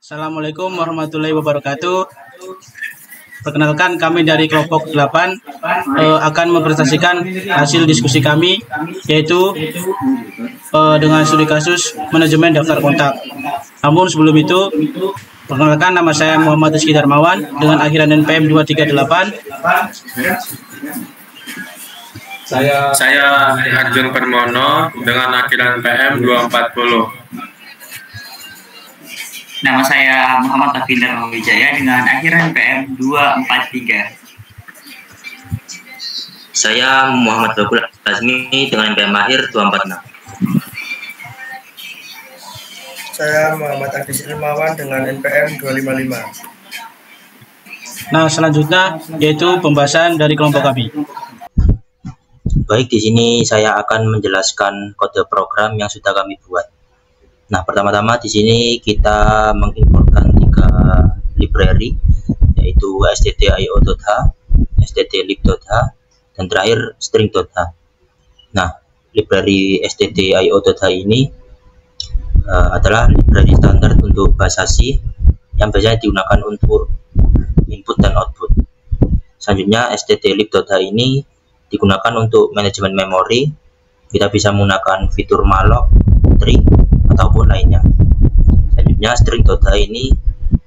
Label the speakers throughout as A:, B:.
A: Assalamualaikum warahmatullahi wabarakatuh. Perkenalkan, kami dari kelompok 8 akan mempresentasikan hasil diskusi kami, yaitu dengan studi kasus manajemen daftar kontak. Namun sebelum itu, perkenalkan, nama saya Muhammad Rizky Darmawan dengan akhiran NPM 238.
B: Saya Arjun Permono dengan akhiran PM 240.
C: Nama saya Muhammad Afindar Wijaya dengan akhiran PM 243.
D: Saya Muhammad Bakul Azmi dengan PM akhir 246.
E: Saya Muhammad Agis Ilmawan dengan NPM 255.
A: Nah, selanjutnya yaitu pembahasan dari kelompok kami.
D: Baik, di sini saya akan menjelaskan kode program yang sudah kami buat. Nah, pertama-tama di sini kita mengimportkan 3 library, yaitu stdio.h, stdlib.h, dan terakhir string.h. Nah, library stdio.h ini adalah library standar untuk bahasa C yang biasanya digunakan untuk input dan output. Selanjutnya stdlib.h ini digunakan untuk manajemen memori. Kita bisa menggunakan fitur malloc, tree, ataupun lainnya. Selanjutnya string.h ini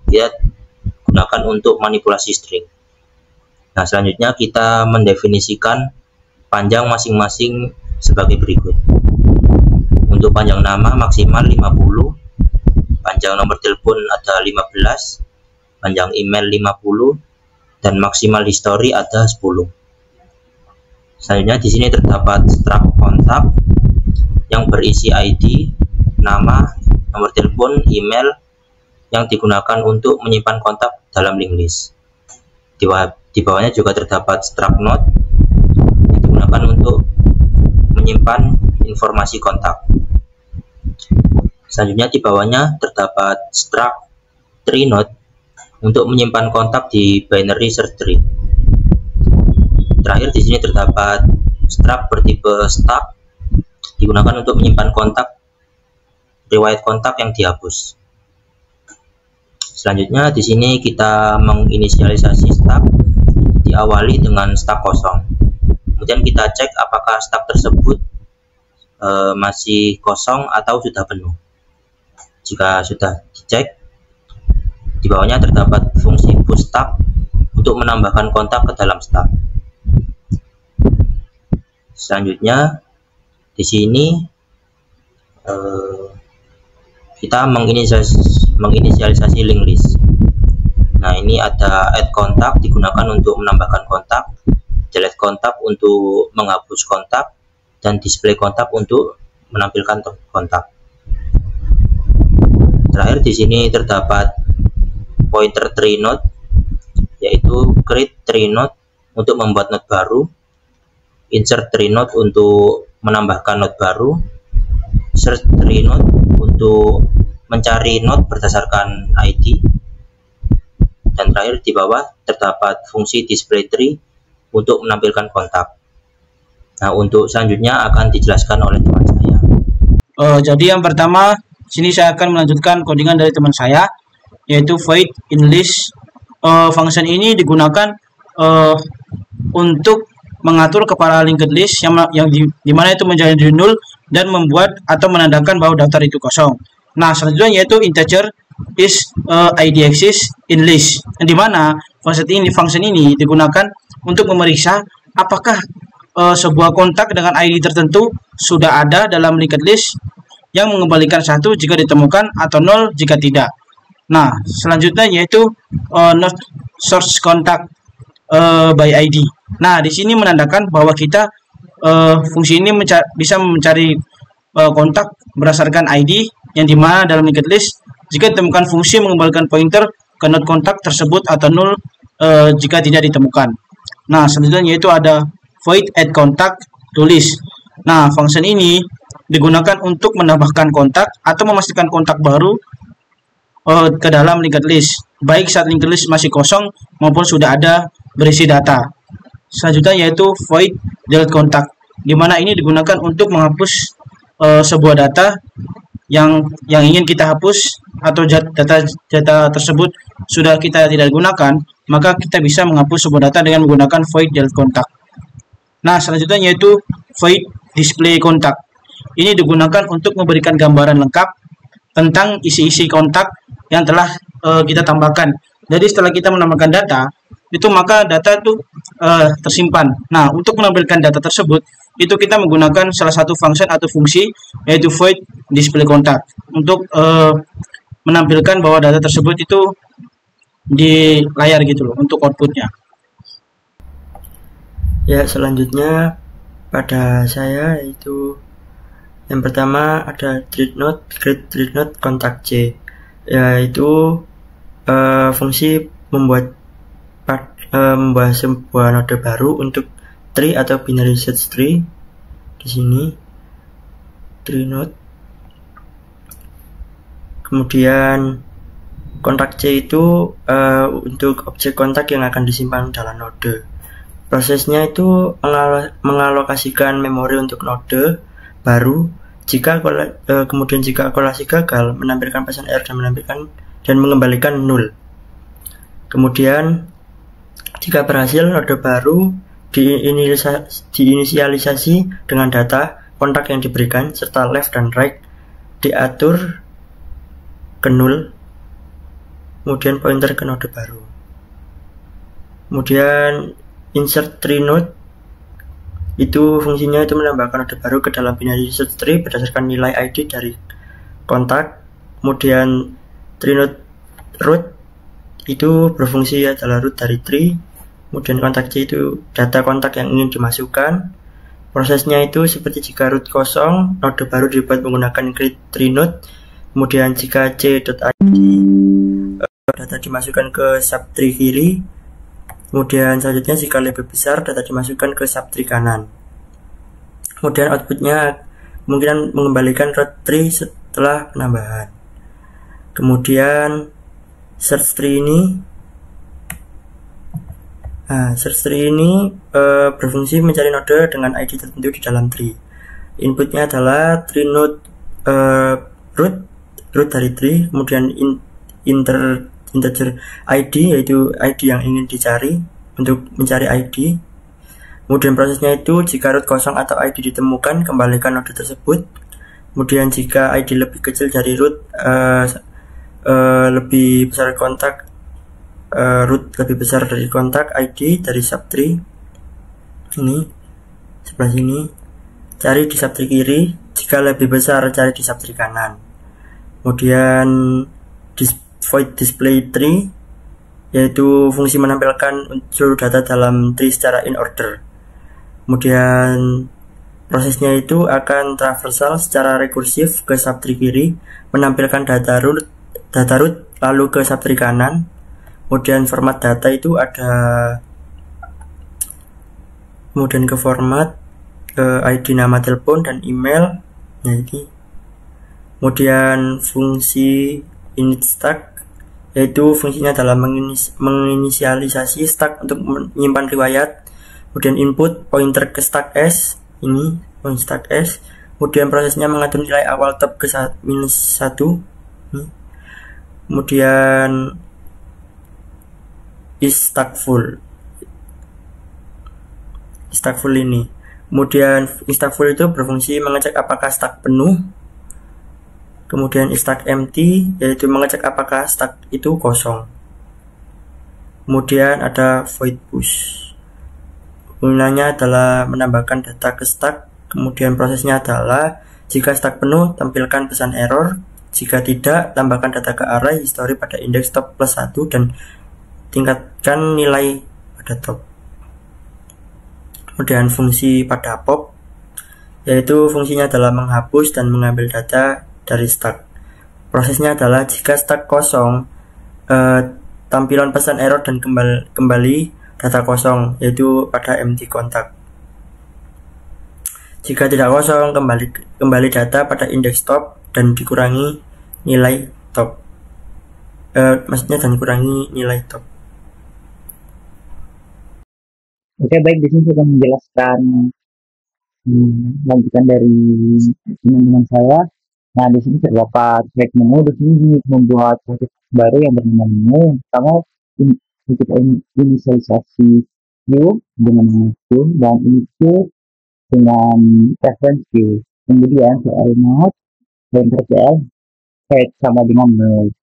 D: dia gunakan untuk manipulasi string. Nah, selanjutnya kita mendefinisikan panjang masing-masing sebagai berikut. Untuk panjang nama maksimal 50, panjang nomor telepon ada 15, panjang email 50, dan maksimal history ada 10. Selanjutnya di sini terdapat struct kontak yang berisi ID, nama, nomor telepon, email yang digunakan untuk menyimpan kontak dalam link list. Di bawahnya juga terdapat struct node yang digunakan untuk menyimpan informasi kontak. Selanjutnya di bawahnya terdapat struct tree node untuk menyimpan kontak di binary search tree. Terakhir di sini terdapat struct bertipe stack digunakan untuk menyimpan kontak, riwayat kontak yang dihapus. Selanjutnya di sini kita menginisialisasi stack, diawali dengan stack kosong. Kemudian kita cek apakah stack tersebut masih kosong atau sudah penuh. Jika sudah dicek, di bawahnya terdapat fungsi push stack untuk menambahkan kontak ke dalam stack. Selanjutnya di sini kita menginisialisasi link list. Nah, ini ada add kontak digunakan untuk menambahkan kontak, delete kontak untuk menghapus kontak, dan display kontak untuk menampilkan kontak. Terakhir di sini terdapat pointer tree node, yaitu create tree node untuk membuat node baru, insert tree node untuk menambahkan node baru, search tree node untuk mencari node berdasarkan ID, dan terakhir di bawah terdapat fungsi display tree untuk menampilkan kontak. Nah, untuk selanjutnya akan dijelaskan oleh teman saya.
A: Jadi yang pertama, sini saya akan melanjutkan codingan dari teman saya, yaitu void in list. Function ini digunakan untuk mengatur kepala linked list yang dimana itu menjadi null dan membuat atau menandakan bahwa daftar itu kosong. Nah, selanjutnya yaitu integer is id exists in list, yang dimana function ini digunakan untuk memeriksa apakah sebuah kontak dengan ID tertentu sudah ada dalam linked list, yang mengembalikan 1 jika ditemukan atau 0 jika tidak. Nah, selanjutnya yaitu not source contact by ID. Nah, di sini menandakan bahwa kita fungsi ini bisa mencari kontak berdasarkan ID, yang dimana dalam linked list jika ditemukan fungsi mengembalikan pointer ke node kontak tersebut atau 0 jika tidak ditemukan. Nah, selanjutnya yaitu ada void add contact to list. Nah, function ini digunakan untuk menambahkan kontak atau memastikan kontak baru ke dalam linked list, baik saat linked list masih kosong maupun sudah ada berisi data. Selanjutnya yaitu void delete contact, di mana ini digunakan untuk menghapus sebuah data yang ingin kita hapus atau data tersebut sudah kita tidak gunakan, maka kita bisa menghapus sebuah data dengan menggunakan void delete contact. Nah, selanjutnya yaitu void display contact. Ini digunakan untuk memberikan gambaran lengkap tentang isi-isi kontak yang telah kita tambahkan. Jadi setelah kita menambahkan data, itu maka data itu tersimpan. Nah, untuk menampilkan data tersebut, itu kita menggunakan salah satu function atau fungsi yaitu void display contact untuk menampilkan bahwa data tersebut itu di layar gitu loh untuk outputnya.
E: Ya, selanjutnya pada saya yaitu yang pertama ada create thread node contact C, yaitu fungsi membuat sebuah node baru untuk tree atau binary search tree. Di sini tree node. Kemudian kontak C itu untuk objek kontak yang akan disimpan dalam node. Prosesnya itu mengalokasikan memori untuk node baru. Kemudian jika akulasi gagal, menampilkan pesan error dan mengembalikan null. Kemudian jika berhasil, node baru diinisialisasi dengan data kontak yang diberikan serta left dan right diatur ke null, kemudian pointer ke node baru. Kemudian insert tree node itu fungsinya itu menambahkan node baru ke dalam binary search tree berdasarkan nilai ID dari kontak. Kemudian tree node root itu berfungsi adalah root dari tree. Kemudian kontak C itu data kontak yang ingin dimasukkan. Prosesnya itu seperti jika root kosong, node baru dibuat menggunakan create tree node. Kemudian jika c.id data dimasukkan ke subtree kiri. Kemudian selanjutnya jika lebih besar, data dimasukkan ke subtree kanan. Kemudian outputnya kemungkinan mengembalikan root tree setelah penambahan. Kemudian search tree ini berfungsi mencari node dengan ID tertentu di dalam tree. Inputnya adalah tree node root dari tree, kemudian integer ID yaitu ID yang ingin dicari untuk mencari ID. Kemudian prosesnya itu jika root kosong atau ID ditemukan, kembalikan node tersebut. Kemudian jika ID lebih kecil dari root, lebih besar kontak, root lebih besar dari kontak ID dari subtree ini sebelah sini, cari di subtree kiri. Jika lebih besar, cari di subtree kanan. Kemudian void display tree yaitu fungsi menampilkan seluruh data dalam tree secara in order. Kemudian prosesnya itu akan traversal secara rekursif ke subtree kiri, menampilkan data root lalu ke subtree kanan. Kemudian format data itu ada, kemudian ke format ID, nama telepon dan email. Kemudian fungsi init stack yaitu fungsinya adalah menginisialisasi stack untuk menyimpan riwayat. Kemudian input pointer ke stack S, ini point stack S. Kemudian prosesnya mengatur nilai awal top ke -1. Kemudian is stack full ini. Kemudian is stack full itu berfungsi mengecek apakah stack penuh. Kemudian is stack empty yaitu mengecek apakah stack itu kosong. Kemudian ada void push, gunanya adalah menambahkan data ke stack. Kemudian prosesnya adalah jika stack penuh, tampilkan pesan error. Jika tidak, tambahkan data ke array history pada indeks top +1 dan tingkatkan nilai pada top. Kemudian fungsi pada pop yaitu fungsinya adalah menghapus dan mengambil data dari stack. Prosesnya adalah jika stack kosong, tampilan pesan error dan kembali data kosong yaitu pada empty contact. Jika tidak kosong, kembali data pada indeks top dan dikurangi nilai top. Dan kurangi nilai top.
F: Oke, baik, di sini sudah menjelaskan lanjutan dari teman-teman saya. Nah, di sini terdapat track menu. Di sini membuat project baru yang bernama menu. Yang pertama, kita inisialisasi queue dengan nama queue dan itu dengan reference queue. Kemudian soal mode dan tercel head sama dengan node.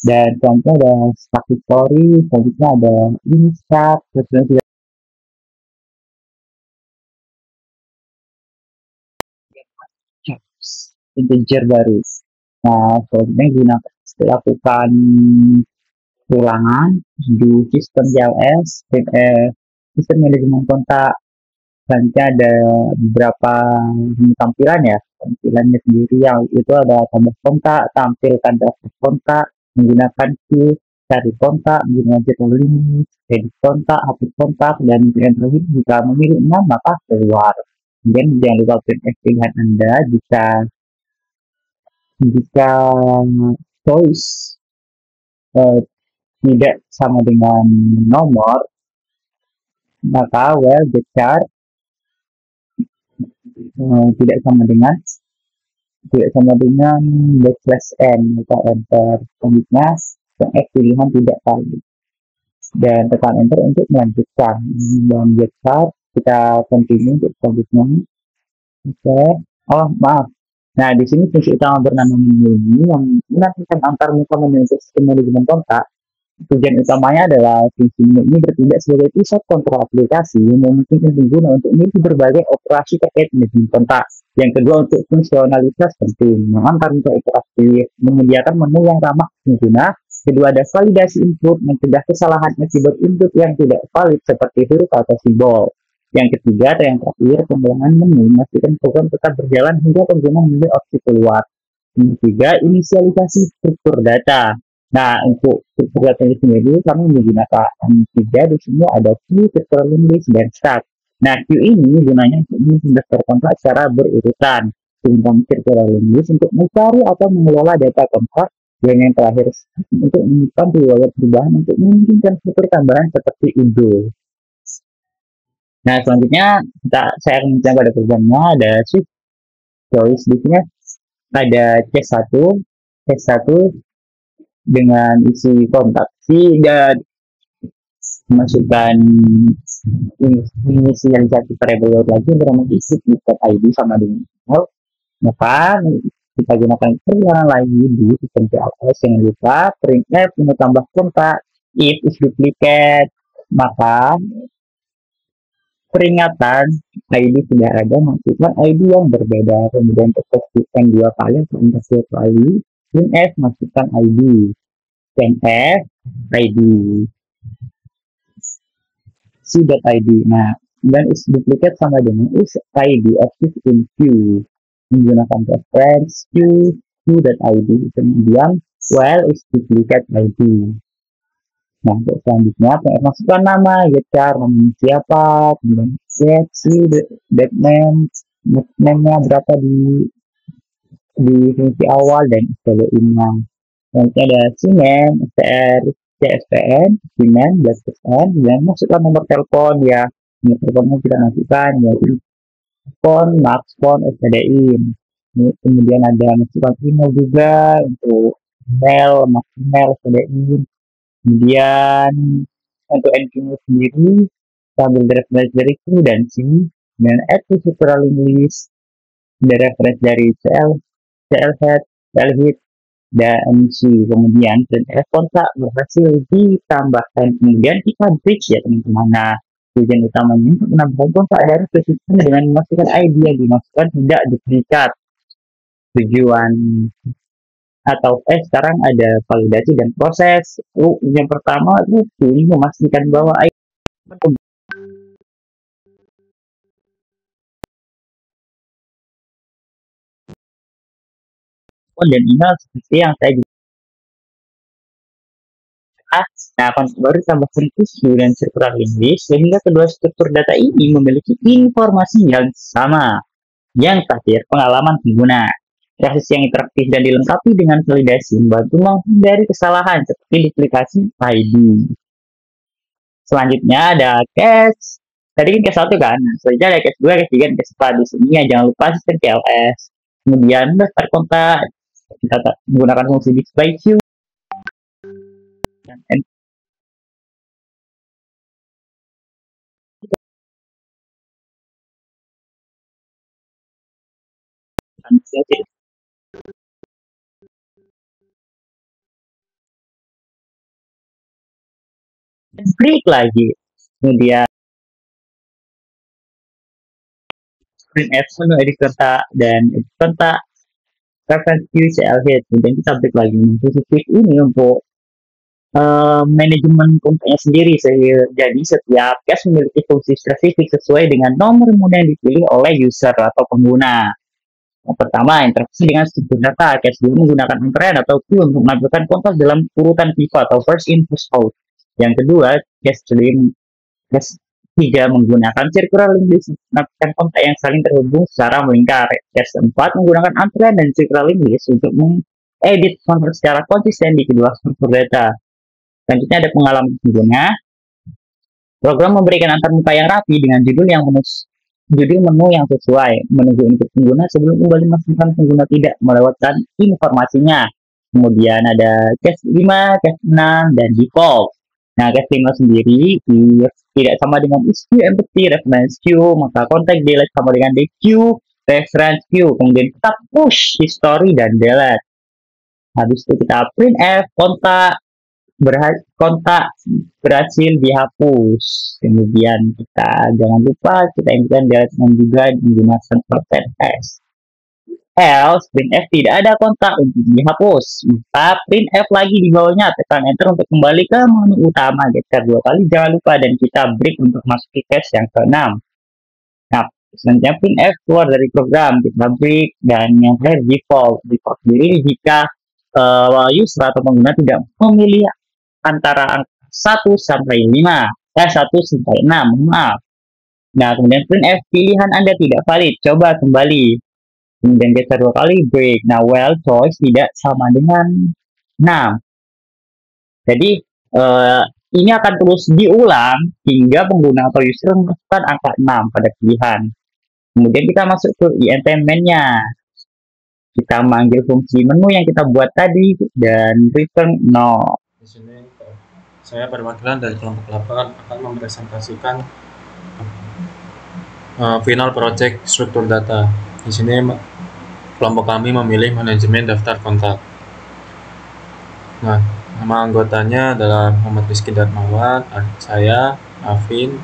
F: Dan selanjutnya ada static story, selanjutnya ada insert, terus juga integer baru. Nah, selanjutnya gunakan lakukan ulangan di sistem JLS, sistem manajemen kontak. Selanjutnya ada beberapa tampilan ya, tampilannya sendiri yang itu ada tambah kontak, tampilkan daftar kontak, menggunakan queue, cari kontak, menggunakan jadwal limit, edit kontak, hapus kontak, dan yang terakhir jika memilihnya maka keluar. Kemudian jangan lupa pilihan Anda jika choice tidak sama dengan nomor, maka get char tidak sama dengan backslash n atau enter. Selanjutnya pilihan tidak valid dan tekan enter untuk melanjutkan. Dan get char kita continue untuk selanjutnya. Oke. Oh maaf. Nah, di sini fungsi utama bernama menu ini yang menantikan antar muka menu untuk sistem manajemen kontak. Tujuan utamanya adalah fungsi menu ini bertindak sebagai pusat kontrol aplikasi yang memungkinkan pengguna untuk memiliki berbagai operasi terkait manajemen kontak. Yang kedua, untuk fungsionalitas penting, mengantar muka interaktif, menyediakan menu yang ramah pengguna. Kedua, ada validasi input, mencegah kesalahan akibat input yang tidak valid seperti huruf atau simbol. Yang ketiga atau yang terakhir, pengulangan menu memastikan program tetap berjalan hingga pengguna memilih opsi keluar. Yang ketiga, inisialisasi struktur data. Nah, untuk struktur data ini sendiri kami menggunakan tiga. Di sini ada queue, struktur list, dan start. Nah, queue ini gunanya untuk mendaftar kontak secara berurutan. Sedangkan struktur list untuk mencari atau mengelola data kontak. Dan yang terakhir untuk menyimpan perubahan untuk memungkinkan fitur tambahan seperti undo. Nah, selanjutnya saya akan mencoba pada programnya. Ada shift choice di sini ada C1 dengan isi kontak dan masukkan inisialisasi variabel lagi bernama isi ID sama dengan nol. Maka kita gunakan perjalanan lagi di sistem JLS. Jangan lupa printf untuk tambah kontak, if is duplicate, maka peringatan ID tidak ada, masukkan ID yang berbeda. Kemudian tekan 2 kali atau 4 kali, printf masukkan ID, printf ID c.id. Nah, dan is duplicate sama dengan is ID active in queue, menggunakan reference queue.id. Kemudian while is duplicate ID. Nah, selanjutnya masukkan nama, get char, namanya siapa, kemudian get name-nya berapa di fungsi awal dan STL-nya. Selanjutnya ada cname, str, cspn, cname, /n, dan masukkan nomor telepon ya. Nomor teleponnya kita masukkan yaitu phone, max phone, stdin. Kemudian ada masukkan email juga untuk email, max email, stdin. Kemudian untuk endpoint sendiri sambil reference dari Q dan C, dan add to structural list ada reference dari CL head dan C. Kemudian printf kontak berhasil ditambahkan. Kemudian kita bridge ya teman-teman. Nah, tujuan utamanya untuk menambahkan kontak dari sistem dengan memastikan ID yang dimasukkan tidak duplikat. Tujuan atau sekarang ada validasi dan proses. Yang pertama itu memastikan bahwa dan email seperti yang saya nah, baru tambahkan issue dan struktur list sehingga kedua struktur data ini memiliki informasi yang sama. Yang terakhir, pengalaman pengguna. Proses yang interaktif dan dilengkapi dengan validasi membantu menghindari kesalahan seperti duplikasi ID. Selanjutnya ada cache. Tadi kan cache 1 kan, selanjutnya ada cache 2, cache 3, dan cache 4. Di sini ya jangan lupa sistem CLS. Kemudian daftar kontak, kita menggunakan fungsi display queue dan klik lagi. Kemudian printf menu edit kontak dan edit kontak reference queue CLH. Kemudian kita klik lagi. Fungsi klik ini untuk manajemen kontaknya sendiri. Jadi setiap cache memiliki fungsi spesifik sesuai dengan nomor mode yang dipilih oleh user atau pengguna. Yang pertama, interaksi dengan struktur data. Cache menggunakan antrean atau queue untuk menampilkan kontak dalam urutan pivot atau first in first out. Yang kedua, cache 3 menggunakan circular link list menampilkan kontak yang saling terhubung secara melingkar. Cache 4 menggunakan antrean dan circular link list untuk mengedit kontak secara konsisten di kedua struktur data. Selanjutnya ada pengalaman pengguna. Program memberikan antarmuka yang rapi dengan judul menu yang sesuai, menunggu input pengguna sebelum kembali memastikan pengguna tidak melewatkan informasinya. Kemudian ada cache 5, cache 6, dan default. Nah, cache 5 sendiri tidak sama dengan isQ, empty, reference queue, maka kontak delete sama dengan dequeue, reference queue. Kemudian kita push history dan delete. Habis itu kita printf kontak berhasil dihapus. Kemudian kita jangan lupa kita inginkan delete juga menggunakan %s. Else printf tidak ada kontak untuk dihapus, maka printf lagi di bawahnya, tekan enter untuk kembali ke menu utama, geser 2 kali, jangan lupa, dan kita break untuk masuk ke cache yang ke-6. Nah, selanjutnya printf keluar dari program, kita break, dan yang terakhir default sendiri jika user atau pengguna tidak memilih antara angka 1 sampai 5, 1 sampai 6, maaf. Nah, kemudian printf pilihan Anda tidak valid, coba kembali. Kemudian geser 2 kali, break. Nah, well choice tidak sama dengan 6. Jadi, ini akan terus diulang hingga pengguna atau user menemukan angka 6 pada pilihan. Kemudian kita masuk ke int main-nya. Kita manggil fungsi menu yang kita buat tadi dan return 0.
B: Di sini saya perwakilan dari kelompok 8 akan mempresentasikan final project struktur data. Di sini kelompok kami memilih manajemen daftar kontak. Nah, nama anggotanya adalah Muhammad Rizky Darmawan, saya, Afin,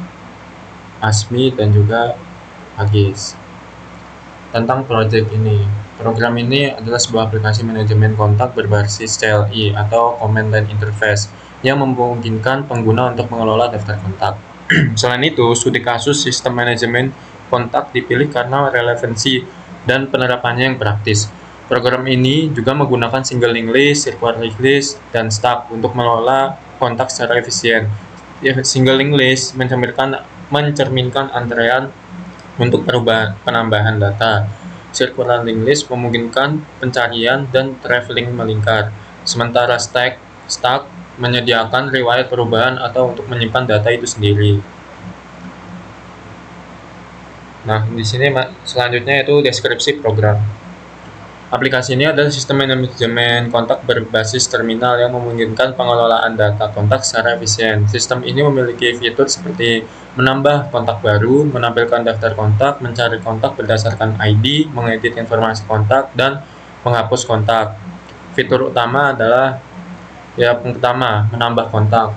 B: Asmi, dan juga Agis. Tentang project ini, program ini adalah sebuah aplikasi manajemen kontak berbasis CLI atau Command Line Interface yang memungkinkan pengguna untuk mengelola daftar kontak. Selain itu, studi kasus sistem manajemen kontak dipilih karena relevansi dan penerapannya yang praktis. Program ini juga menggunakan single link list, circular link list, dan stack untuk mengelola kontak secara efisien. Single link list mencerminkan antrean untuk penambahan data. Circular link list memungkinkan pencarian dan traveling melingkar. Sementara stack menyediakan riwayat perubahan atau untuk menyimpan data itu sendiri. Nah, di sini selanjutnya itu deskripsi program. Aplikasi ini adalah sistem manajemen kontak berbasis terminal yang memungkinkan pengelolaan data kontak secara efisien. Sistem ini memiliki fitur seperti menambah kontak baru, menampilkan daftar kontak, mencari kontak berdasarkan ID, mengedit informasi kontak, dan menghapus kontak. Fitur utama adalah yang pertama, menambah kontak.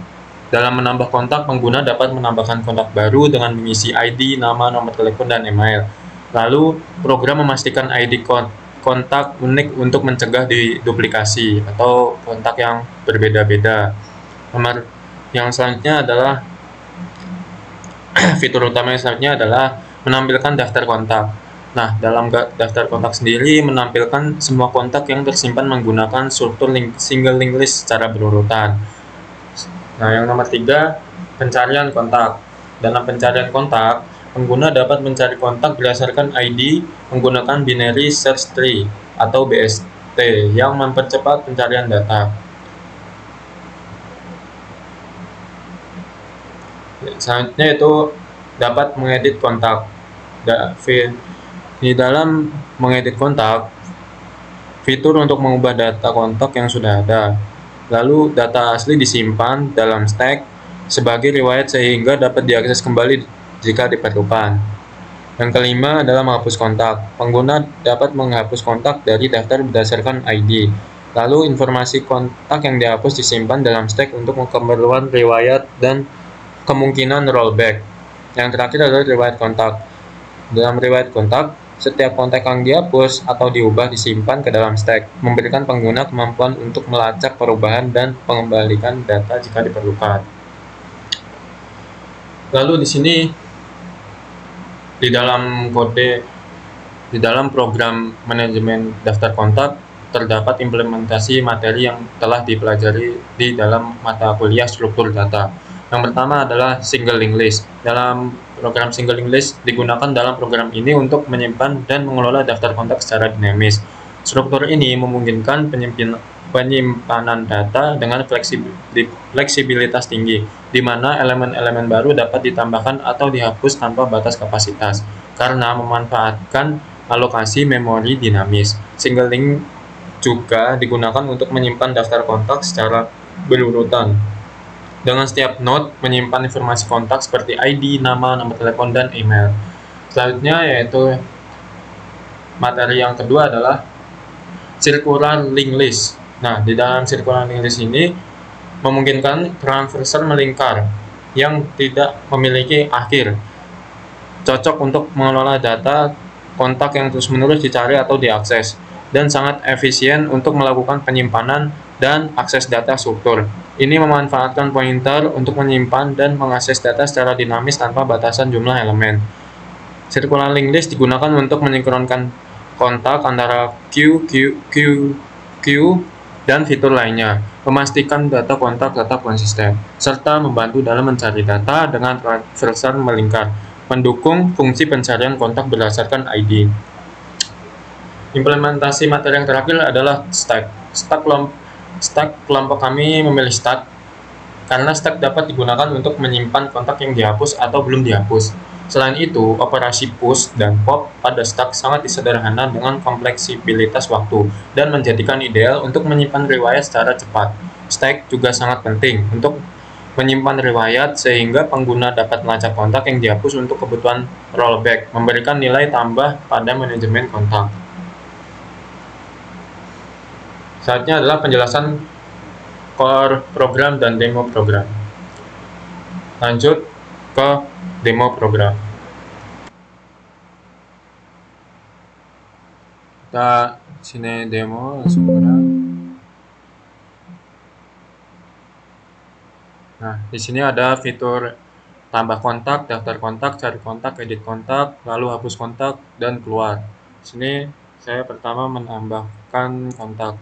B: Dalam menambah kontak, pengguna dapat menambahkan kontak baru dengan mengisi ID, nama, nomor telepon, dan email. Lalu, program memastikan ID kontak unik untuk mencegah duplikasi atau kontak yang berbeda-beda. Nomor yang selanjutnya adalah fitur utama yang selanjutnya adalah menampilkan daftar kontak. Nah, dalam daftar kontak sendiri menampilkan semua kontak yang tersimpan menggunakan struktur single link list secara berurutan. Nah, yang nomor 3, pencarian kontak. Dalam pencarian kontak, pengguna dapat mencari kontak berdasarkan ID menggunakan binary search tree atau BST yang mempercepat pencarian data. Selanjutnya itu dapat mengedit kontak. Di dalam mengedit kontak, fitur untuk mengubah data kontak yang sudah ada. Lalu data asli disimpan dalam stack sebagai riwayat sehingga dapat diakses kembali jika diperlukan. Yang kelima adalah menghapus kontak. Pengguna dapat menghapus kontak dari daftar berdasarkan ID. Lalu informasi kontak yang dihapus disimpan dalam stack untuk keperluan riwayat dan kemungkinan rollback. Yang terakhir adalah riwayat kontak. Dalam riwayat kontak, setiap kontak yang dihapus atau diubah disimpan ke dalam stack, memberikan pengguna kemampuan untuk melacak perubahan dan mengembalikan data jika diperlukan. Lalu di sini di dalam program manajemen daftar kontak terdapat implementasi materi yang telah dipelajari di dalam mata kuliah struktur data. Yang pertama adalah single linked list. Dalam program single linked list digunakan dalam program ini untuk menyimpan dan mengelola daftar kontak secara dinamis. Struktur ini memungkinkan penyimpanan data dengan fleksibilitas tinggi, di mana elemen-elemen baru dapat ditambahkan atau dihapus tanpa batas kapasitas, karena memanfaatkan alokasi memori dinamis. Single link juga digunakan untuk menyimpan daftar kontak secara berurutan. Dengan setiap node menyimpan informasi kontak seperti ID, nama, nomor telepon, dan email. Selanjutnya yaitu materi yang kedua adalah circular linked list. Nah, di dalam circular linked list ini memungkinkan transversal melingkar yang tidak memiliki akhir. Cocok untuk mengelola data kontak yang terus-menerus dicari atau diakses, dan sangat efisien untuk melakukan penyimpanan dan akses data struktur. Ini memanfaatkan pointer untuk menyimpan dan mengakses data secara dinamis tanpa batasan jumlah elemen. Circular linked list digunakan untuk mensinkronkan kontak antara queue dan fitur lainnya, memastikan data kontak tetap konsisten, serta membantu dalam mencari data dengan transversal melingkar, mendukung fungsi pencarian kontak berdasarkan ID. Implementasi materi yang terakhir adalah stack. Stack kelompok kami memilih stack karena stack dapat digunakan untuk menyimpan kontak yang dihapus atau belum dihapus. Selain itu, operasi push dan pop pada stack sangat disederhanakan dengan kompleksibilitas waktu dan menjadikan ideal untuk menyimpan riwayat secara cepat. Stack juga sangat penting untuk menyimpan riwayat sehingga pengguna dapat melacak kontak yang dihapus untuk kebutuhan rollback, memberikan nilai tambah pada manajemen kontak. Saatnya adalah penjelasan core program dan demo program. Lanjut ke demo program. Kita sini demo langsung gerak. Nah, di sini ada fitur tambah kontak, daftar kontak, cari kontak, edit kontak, lalu hapus kontak, dan keluar. Di sini saya pertama menambahkan kontak.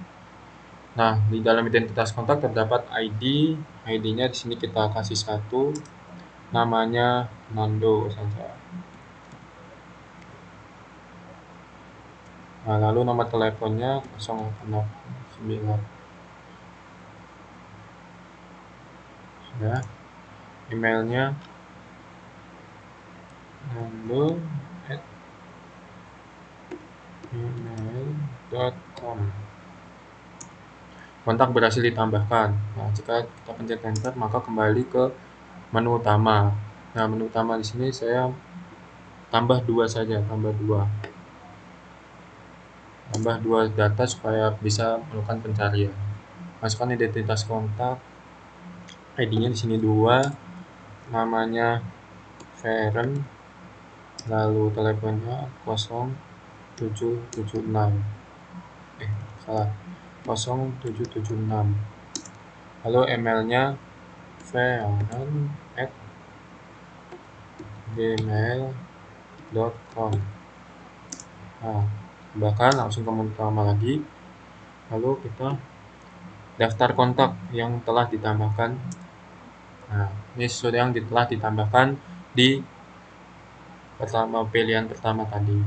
B: Nah, di dalam identitas kontak terdapat ID. ID-nya di sini kita kasih 1. Namanya Nando saja. Nah, lalu nomor teleponnya 069. Sudah. Emailnya nando@gmail.com. Kontak berhasil ditambahkan. Nah, jika kita pencet enter, maka kembali ke menu utama. Nah, menu utama di sini saya tambah 2 saja, tambah 2 data supaya bisa melakukan pencarian. Masukkan identitas kontak, ID-nya di sini 2, namanya Feren, lalu teleponnya 0776. 0776. Lalu emailnya feren@gmail.com. Nah, bahkan langsung ke menu utama lagi. Lalu kita daftar kontak yang telah ditambahkan. Nah, ini sudah yang telah ditambahkan di pilihan pertama tadi.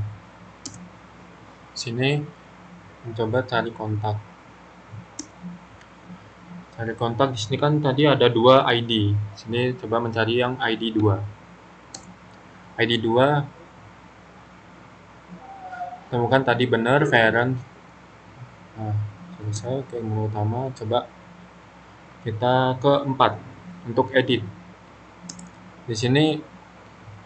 B: Sini mencoba cari kontak. Cari kontak di sini kan tadi ada 2 ID. Sini coba mencari yang ID 2. ID 2 temukan tadi benar parent. Nah, selesai. Oke, menu utama. Coba kita ke 4 untuk edit. Di sini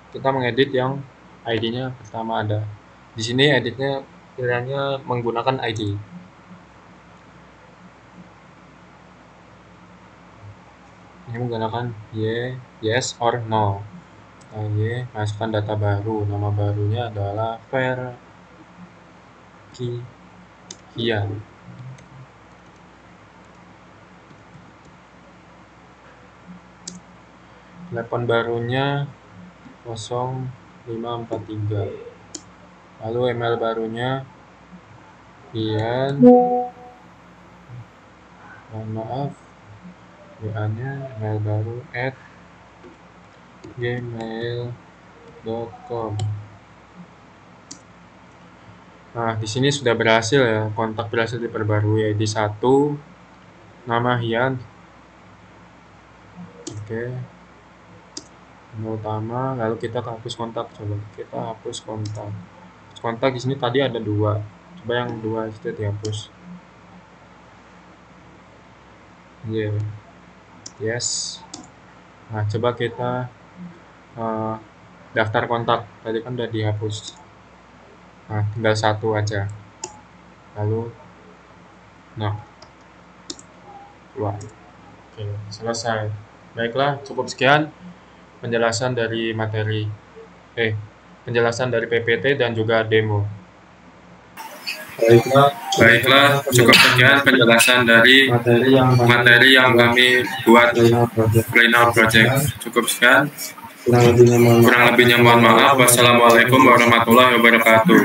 B: kita mengedit yang ID-nya pertama ada. Di sini editnya pilihannya menggunakan ID. Ini menggunakan yes or no. Nah, Y, masukkan data baru. Nama barunya adalah Kian. Telepon barunya 0543. Lalu email barunya Kian. Mohon maaf, WA-nya email baru @gmail.com. Nah, di sini sudah berhasil ya, kontak berhasil diperbarui. ID 1, nama Hian. Oke. Menu utama, lalu kita hapus kontak. Coba kita hapus kontak. Kontak di sini tadi ada 2. Coba yang 2 itu dihapus. Yes. Nah, coba kita daftar kontak. Tadi kan udah dihapus. Nah, tinggal 1 aja. Lalu keluar. Oke, selesai. Baiklah, cukup sekian penjelasan dari penjelasan dari PPT dan juga demo. Baiklah, cukup sekian penjelasan dari materi yang kami buat Plano Project. Cukup sekian. Kurang lebihnya mohon maaf. Wassalamualaikum warahmatullahi wabarakatuh.